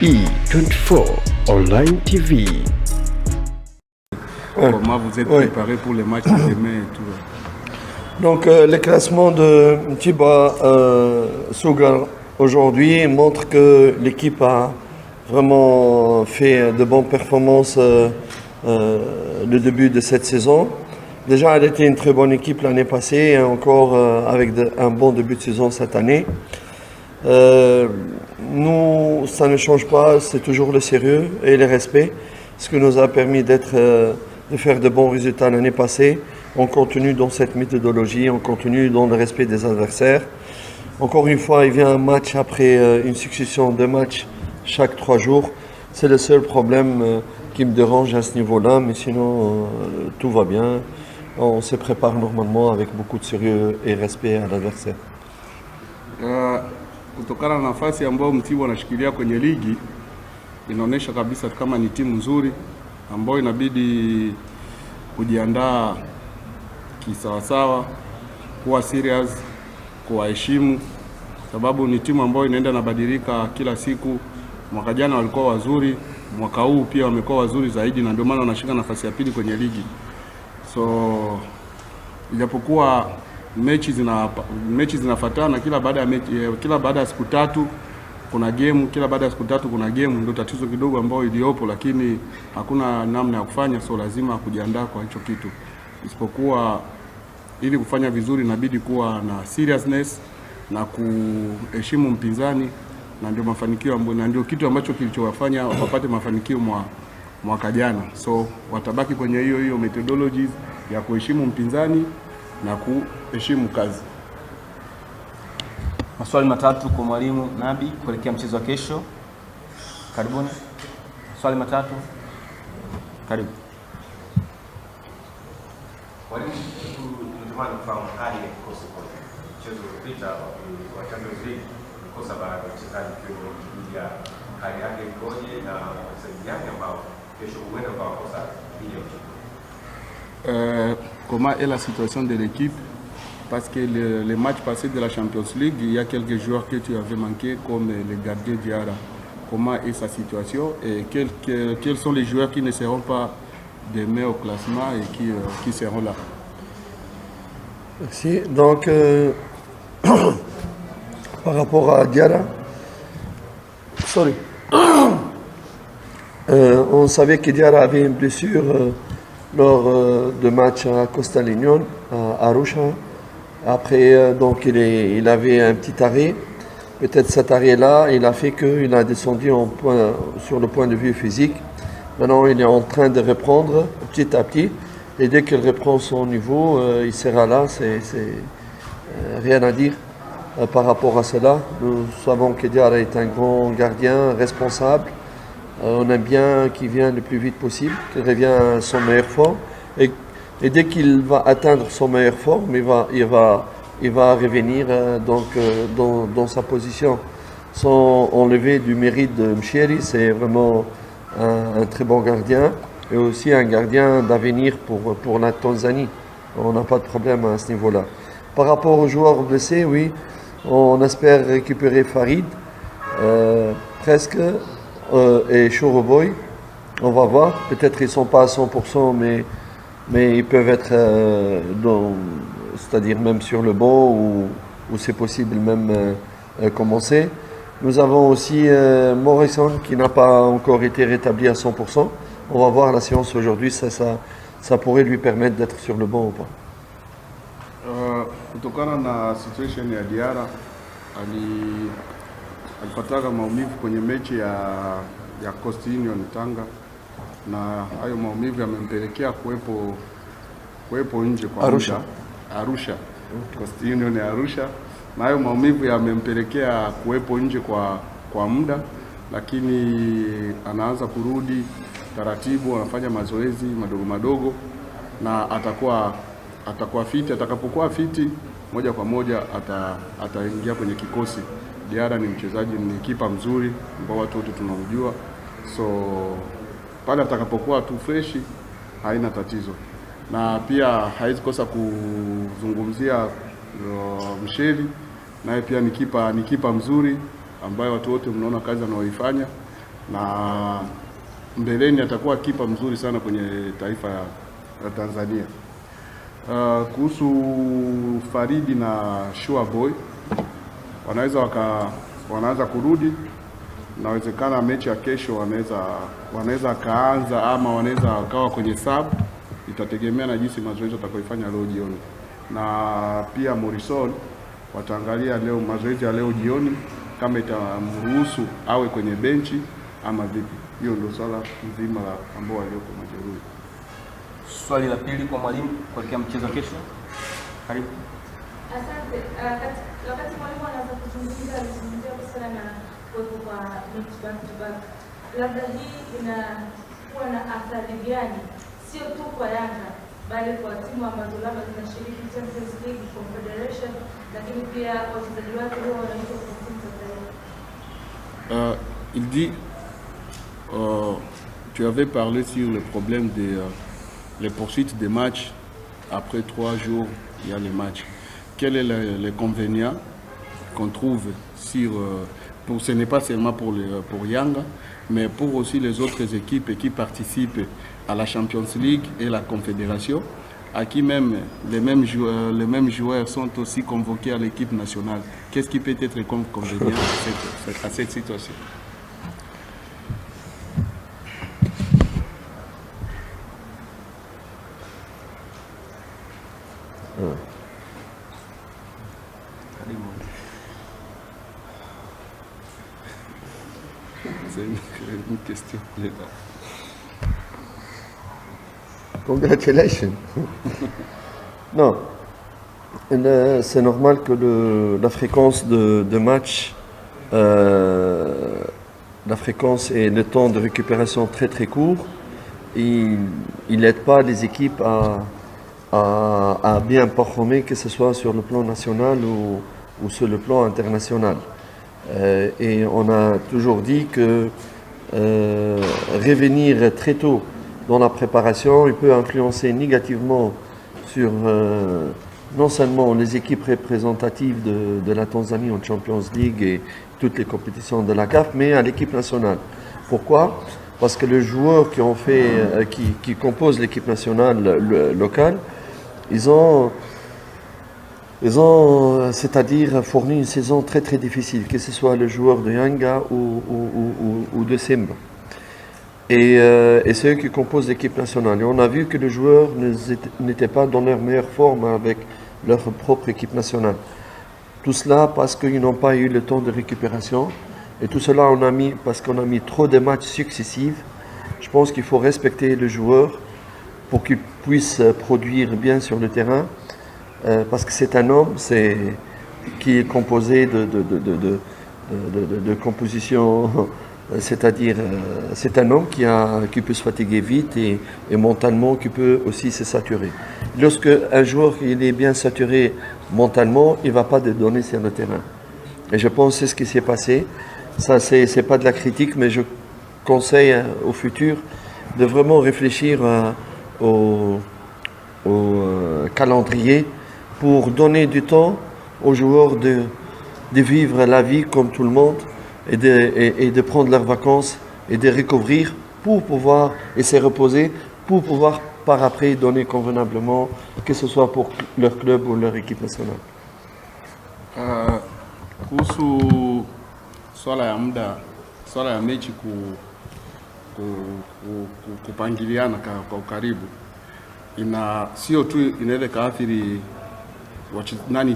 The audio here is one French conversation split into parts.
E24 Online TV. Comment vous êtes préparé pour les matchs de demain et tout? Donc le classement de Mtibwa Sougar aujourd'hui montre que l'équipe a vraiment fait de bonnes performances le début de cette saison. Déjà, elle était une très bonne équipe l'année passée et encore avec un bon début de saison cette année. Nous, ça ne change pas, c'est toujours le sérieux et le respect, ce qui nous a permis de faire de bons résultats l'année passée. On continue dans cette méthodologie, on continue dans le respect des adversaires. Encore une fois, il vient un match après une succession de matchs chaque 3 jours. C'est le seul problème qui me dérange à ce niveau-là, mais sinon tout va bien. On se prépare normalement avec beaucoup de sérieux et respect à l'adversaire. Kutokana na nafasi ambayo Mtibwa anashikilia kwenye ligi, inaonyesha kabisa kama ni timu nzuri ambayo inabidi kujiandaa kisawasawa, kuwa serious, kuwaheshimu, sababu ni timu ambayo inaenda inabadilika kila siku. Mwaka jana walikuwa wazuri, mwaka huu pia wamekuwa wazuri zaidi, na ndio maana wanashika nafasi ya pili kwenye ligi. So ijapokuwa mechi zinafuatana kila baada ya siku tatu kuna game, kila baada ya siku tatu kuna game, ndio tatizo kidogo ambao iliopo, lakini hakuna namna ya kufanya, so lazima kujiandaa kwa hicho kitu. Isipokuwa ili kufanya vizuri inabidi kuwa na seriousness na kuheshimu mpinzani, na ndio mafanikio ambayo, na ndio kitu ambacho kilichowafanya wapate mafanikio mwaka jana. So watabaki kwenye hiyo methodologies ya kuheshimu mpinzani na kuheshimu kazi. Maswali matatu kwa mwalimu Nabi kuelekea mchezo wa kesho. Karibuni. Swali matatu. Karibu. Mwalimu, tunatamani kufahamu hali ya kikosi kwa mchezo uliopita wa Champions League, kosa baadhi ya wachezaji kwa kuja hali yake ikoje na wachezaji gani ambao kesho huenda kwa kosa hili ya mchezo. Comment est la situation de l'équipe? Parce que les matchs passés de la Champions League, il y a quelques joueurs que tu avais manqué, comme le gardien Diarra. Comment est sa situation et quels sont les joueurs qui ne seront pas demain au classement et qui seront là? Merci. Donc, par rapport à Diarra, on savait que Diarra avait une blessure lors de match à Costa Union, à Arusha. Après, donc, il avait un petit arrêt. Peut-être cet arrêt-là, il a fait qu'il a descendu sur le point de vue physique. Maintenant, il est en train de reprendre petit à petit. Et dès qu'il reprend son niveau, il sera là. C'est rien à dire par rapport à cela. Nous savons que Diarra est un grand gardien, responsable. On aime bien qu'il vienne le plus vite possible, qu'il revienne à son meilleure forme. Et dès qu'il va atteindre son meilleure forme, il va revenir dans sa position. Sans enlever du mérite de Mcheri, c'est vraiment un très bon gardien et aussi un gardien d'avenir pour la Tanzanie. On n'a pas de problème à ce niveau-là. Par rapport aux joueurs blessés, oui, on espère récupérer Farid, presque, et Choroboy. On va voir, peut-être ils ne sont pas à 100%, mais ils peuvent être c'est-à-dire même sur le banc ou c'est possible même commencer. Nous avons aussi Morrison qui n'a pas encore été rétabli à 100%. On va voir la séance aujourd'hui, ça pourrait lui permettre d'être sur le banc ou pas. Kutokana na situation ya Diarra, alipata maumivu kwenye mechi ya Coast Union Tanga, na hayo maumivu yamempelekea kuwepo nje kwa Arusha. Arusha. Coast Union ya Arusha. Na hayo maumivu yamempelekea kuwepo nje kwa muda, lakini anaanza kurudi taratibu, anafanya mazoezi madogo na atakuwa fiti. Atakapokuwa fiti, moja kwa moja ataingia kwenye kikosi. Diarra ni mchezaji, ni kipa mzuri ambao watu wote tunamjua. So pale atakapokuwa tu fresh haina tatizo. Na pia haizi kosa kuzungumzia Mcheri, naye pia ni kipa mzuri ambaye watu wote mnaona kazi anaoifanya. na mbeleni atakuwa kipa mzuri sana kwenye taifa la Tanzania. Kuhusu Faridi na Shua Boy, wanaweza kurudi. Inawezekana mechi ya kesho wanaweza kaanza ama wanaweza wakawa kwenye sub, itategemea na jinsi mazoezi watakayoifanya leo jioni. Na pia Morrison wataangalia leo mazoezi ya leo jioni kama itamruhusu awe kwenye benchi ama vipi. Hiyo ndio swala nzima ambao walioko majeruhi. Swali la pili kwa mwalimu kuelekea mchezo kesho. Karibu. Asante. Wakati mwalimu anaanza kuzungumzia kuhusiana na kuwepo kwa mechi back to back, labda hii inakuwa na athari gani sio tu kwa Yanga bali kwa timu ambazo labda zinashiriki Champions League, Confederation, lakini pia wachezaji wake huwa wanaitwa kwa timu za taifa? Il dit, tu avais parlé sur le problème des les poursuites des matchs. Après 3 jours, il y a les matchs. Quel est l'inconvénient qu'on trouve sur, ce n'est pas seulement pour Yanga, mais pour aussi les autres équipes qui participent à la Champions League et la Confédération, à qui même les mêmes joueurs sont aussi convoqués à l'équipe nationale. Qu'est-ce qui peut être inconvénient à cette situation? C'est une question. Congratulations. Non, c'est normal que la fréquence de match, la fréquence et le temps de récupération très très court, il n'aide pas les équipes à bien performer, que ce soit sur le plan national ou sur le plan international. Et on a toujours dit que revenir très tôt dans la préparation, il peut influencer négativement sur non seulement les équipes représentatives de la Tanzanie en Champions League et toutes les compétitions de la CAF, mais à l'équipe nationale. Pourquoi? Parce que les joueurs qui composent l'équipe nationale locale, ils ont c'est-à-dire fourni une saison très très difficile, que ce soit le joueur de Yanga ou de Simba. Et c'est eux qui composent l'équipe nationale. Et on a vu que les joueurs n'étaient pas dans leur meilleure forme avec leur propre équipe nationale. Tout cela parce qu'ils n'ont pas eu le temps de récupération. Et tout cela parce qu'on a mis trop de matchs successifs. Je pense qu'il faut respecter le joueur pour qu'il puisse produire bien sur le terrain. Parce que c'est un homme qui est composé de composition, c'est-à-dire c'est un homme qui peut se fatiguer vite et mentalement qui peut aussi se saturer. Lorsque un joueur il est bien saturé mentalement, il ne va pas donner sur le terrain. Et je pense que c'est ce qui s'est passé. Ça, c'est pas de la critique, mais je conseille au futur de vraiment réfléchir au calendrier pour donner du temps aux joueurs de vivre la vie comme tout le monde et de prendre leurs vacances et de recouvrir pour pouvoir et se reposer pour pouvoir par après donner convenablement, que ce soit pour leur club ou leur équipe nationale. Kuhusu swala ya mechi kupangiliana kwa ukaribu, sio tu inaweza kaathiri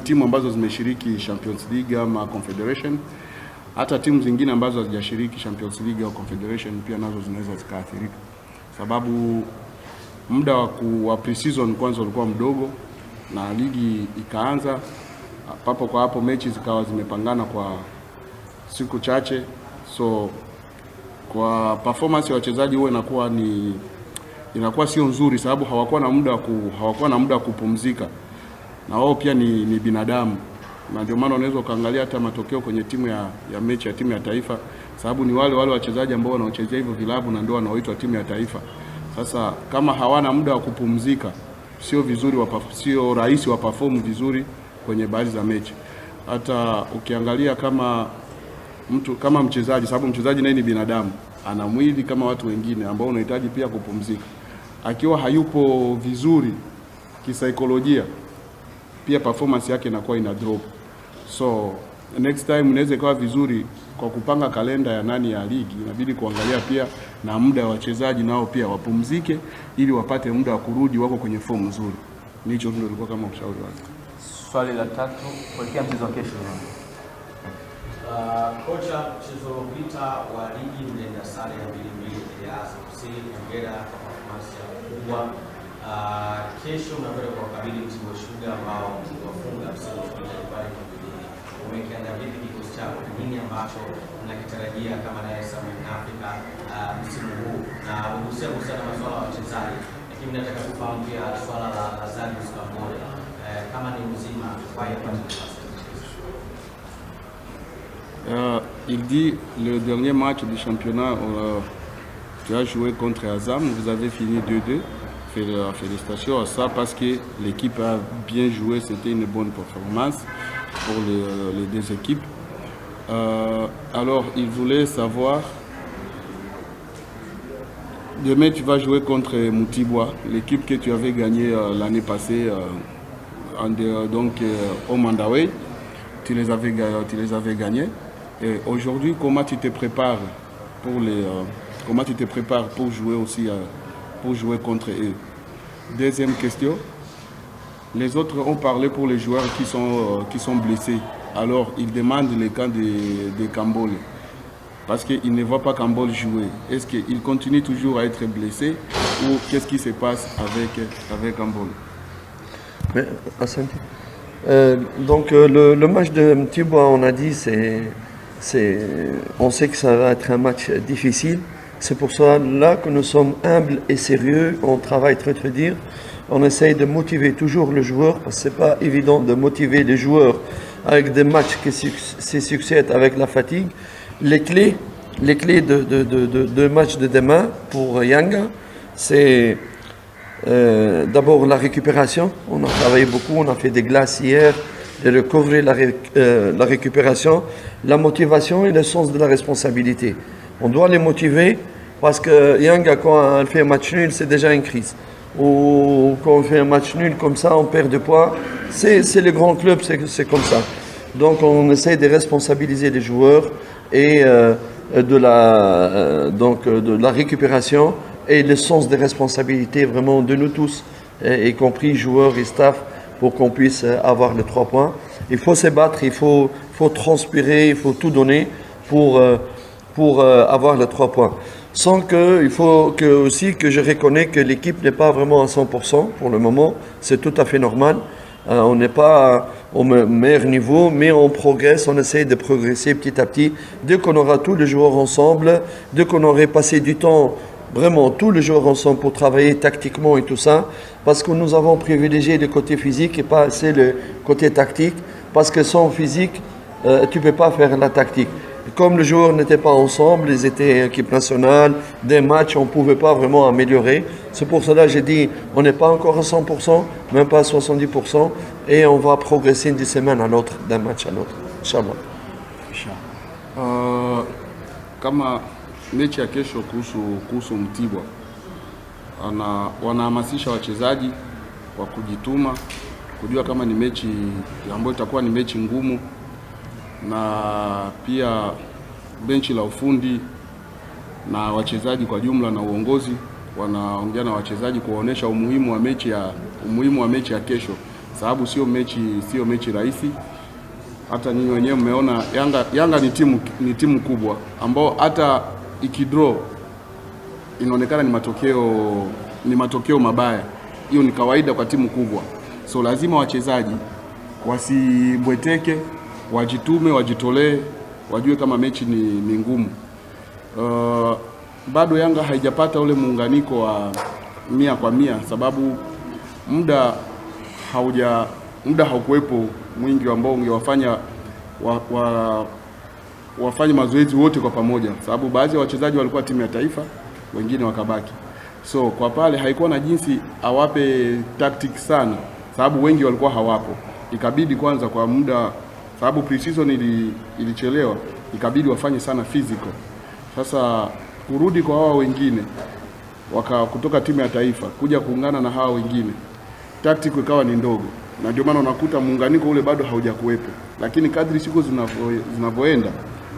timu ambazo zimeshiriki Champions League ama Confederation, hata timu zingine ambazo hazijashiriki Champions League au Confederation pia nazo zinaweza zikaathirika, sababu muda wa pre-season kwanza ulikuwa mdogo na ligi ikaanza papo kwa hapo, mechi zikawa zimepangana kwa siku chache, so kwa performance ya wachezaji huwa inakuwa sio nzuri, sababu hawakuwa na muda wa kupumzika, na wao pia ni binadamu, na ndio maana unaweza kaangalia hata matokeo kwenye timu ya mechi ya timu ya taifa, sababu ni wale wachezaji ambao wanaochezea hivyo vilabu na ndio wanaoitwa timu ya taifa. Sasa kama hawana muda wa kupumzika, sio rahisi wa perform vizuri kwenye baadhi za mechi. Hata ukiangalia kama mchezaji, sababu mchezaji naye ni binadamu, ana mwili kama watu wengine ambao unahitaji pia kupumzika. Akiwa hayupo vizuri kisaikolojia, pia performance yake inakuwa ina drop. So next time inaweza ikawa vizuri kwa kupanga kalenda ya nani ya ligi, inabidi kuangalia pia na muda wa wachezaji nao pia wapumzike ili wapate muda wa kurudi wako kwenye form nzuri. Nicho ndio ilikuwa kama ushauri wake. Swali la tatu kuelekea mchezo wa kesho. Kocha, mchezo uliopita wa ligi mlienda sare ya 2-2 ya Azam FC. Hongera kwa performance kubwa. Kesho mnakwenda kuwakabili Mtibwa Sugar ambao wafunga msimu uliopita pale kwa bidii. Umekiandaa vipi kikosi chako? Nini ambacho mnakitarajia kama Dar es Salaam Africa msimu huu? Na ugusia kuhusiana na masuala ya wachezaji, lakini nataka kufahamu pia swala la Zarius Kambole kama ni mzima kwa il dit le dernier match du championnat, tu as joué contre Azam, vous avez fini 2-2. Félicitations à ça parce que l'équipe a bien joué, c'était une bonne performance pour les deux équipes. Alors il voulait savoir, demain tu vas jouer contre Mtibwa, l'équipe que tu avais gagnée l'année passée au Mandaway, tu les avais gagnés. Et aujourd'hui, comment tu te prépares pour jouer aussi pour jouer contre eux? Deuxième question, les autres ont parlé pour les joueurs qui sont blessés. Alors ils demandent le cas de Kambole parce qu'ils ne voient pas Kambole jouer. Est-ce qu'il continue toujours à être blessé ou qu'est-ce qui se passe avec Kambole? Donc le match de Mtibwa, on a dit, on sait que ça va être un match difficile. C'est pour ça là que nous sommes humbles et sérieux. On travaille très dur. On essaye de motiver toujours le joueur parce que c'est pas évident de motiver les joueurs avec des matchs qui se succèdent avec la fatigue. Les clés de match de demain pour Yanga, c'est d'abord la récupération. On a travaillé beaucoup, on a fait des glaces hier, de recouvrer la récupération, la motivation et le sens de la responsabilité. On doit les motiver parce que Yanga, quand elle fait un match nul, c'est déjà une crise. Ou quand on fait un match nul comme ça, on perd de points. C'est les grands clubs, c'est comme ça. Donc on essaie de responsabiliser les joueurs et de la récupération et le sens des responsabilités vraiment de nous tous, y compris joueurs et staff, pour qu'on puisse avoir les 3 points. Il faut se battre, il faut transpirer, il faut tout donner pour avoir les 3 points. Sans que, il faut aussi que je reconnais que l'équipe n'est pas vraiment à 100% pour le moment. C'est tout à fait normal. On n'est pas au meilleur niveau, mais on progresse, on essaie de progresser petit à petit. Dès qu'on aura tous les joueurs ensemble, dès qu'on aurait passé du temps vraiment tous les joueurs ensemble pour travailler tactiquement et tout ça, parce que nous avons privilégié le côté physique et pas assez le côté tactique, parce que sans physique, tu ne peux pas faire la tactique. Comme les joueurs n'étaient pas ensemble, ils étaient équipe nationale, des matchs, on ne pouvait pas vraiment améliorer. C'est pour cela que j'ai dit, on n'est pas encore à 100%, même pas à 70%, et on va progresser d'une semaine à l'autre, d'un match à l'autre. Inch'Allah. Kama mechi ya kesho kuhusu Mtibwa, wanahamasisha wachezaji wa kujituma, kujua kama ni mechi ambayo itakuwa ni mechi ngumu, na pia benchi la ufundi na wachezaji kwa jumla na uongozi wanaongea na wachezaji kuwaonesha umuhimu wa mechi ya kesho, sababu sio mechi rahisi. Hata nyinyi wenyewe mmeona Yanga ni timu kubwa ambao hata ikidraw inaonekana ni matokeo mabaya. Hiyo ni kawaida kwa timu kubwa. So lazima wachezaji wasibweteke, wajitume, wajitolee, wajue kama mechi ni ngumu. Bado Yanga haijapata ule muunganiko wa 100%, sababu muda haukuwepo mwingi ambao ungewafanya wafanye mazoezi wote kwa pamoja, sababu baadhi ya wachezaji walikuwa timu ya taifa, wengine wakabaki. So kwa pale haikuwa na jinsi awape tactic sana, sababu wengi walikuwa hawapo. Ikabidi kwanza kwa muda, sababu pre-season ilichelewa, ikabidi wafanye sana physical. Sasa kurudi kwa hawa wengine kutoka timu ya taifa kuja kuungana na hawa wengine, tactical ikawa ni ndogo, na ndio maana unakuta muunganiko ule bado haujakuwepo. Lakini kadri siku zinavyoenda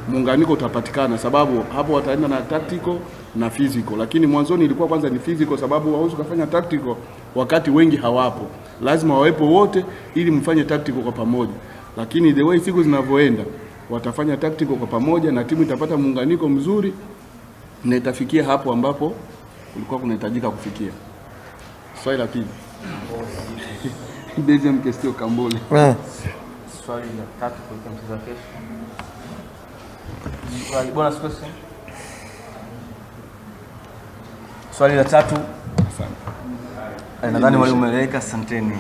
muunganiko utapatikana, sababu hapo wataenda na tactical na physical. Lakini mwanzoni ilikuwa kwanza ni physical, sababu hauwezi kufanya tactical wakati wengi hawapo, lazima wawepo wote ili mfanye tactical kwa pamoja. Lakini the way siku zinavyoenda watafanya tactical kwa pamoja na timu itapata muunganiko mzuri na itafikia hapo ambapo kulikuwa kunahitajika kufikia. Swali la pili. Deuxième question Kambole. Swali la 3 kwa mchezo wa kesho. Swali bonus question. Swali la 3. Nadhani mwalimu ameeleweka, asanteni.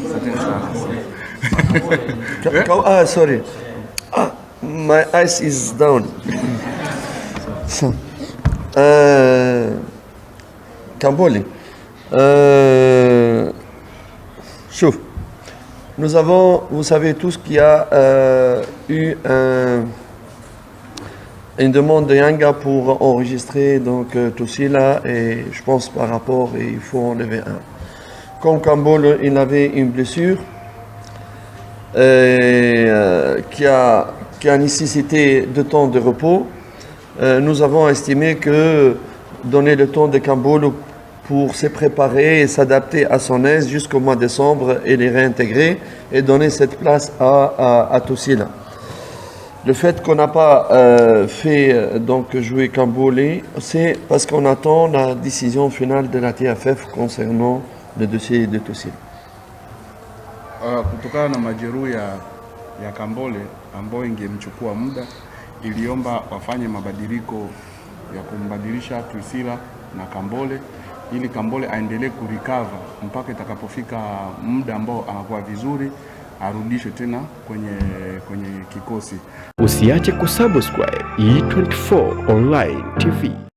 Asanteni sana. Sorry. My eyes is down. Kambole. Chouf. Nous avons, vous savez tous qu'il y a eu une demande de Yanga pour enregistrer donc Tosila, et je pense par rapport, il faut enlever un. Comme Kambole, il avait une blessure qui a nécessité de temps de repos, nous avons estimé que donner le temps de Kambole pour se préparer et s'adapter à son aise jusqu'au mois de décembre et les réintégrer et donner cette place à Tosila. Le fait qu'on n'a pas fait donc jouer Kambole, c'est parce qu'on attend la décision finale de la TFF concernant le dossier de Tosila. Kutokana na majeruhi ya Kambole ambayo ingemchukua muda, iliomba wafanye mabadiliko ya kumbadilisha Tosila na Kambole ili Kambole aendelee kurecover mpaka itakapofika muda ambao anakuwa vizuri arudishwe tena kwenye kikosi. Usiache kusubscribe E24 Online TV.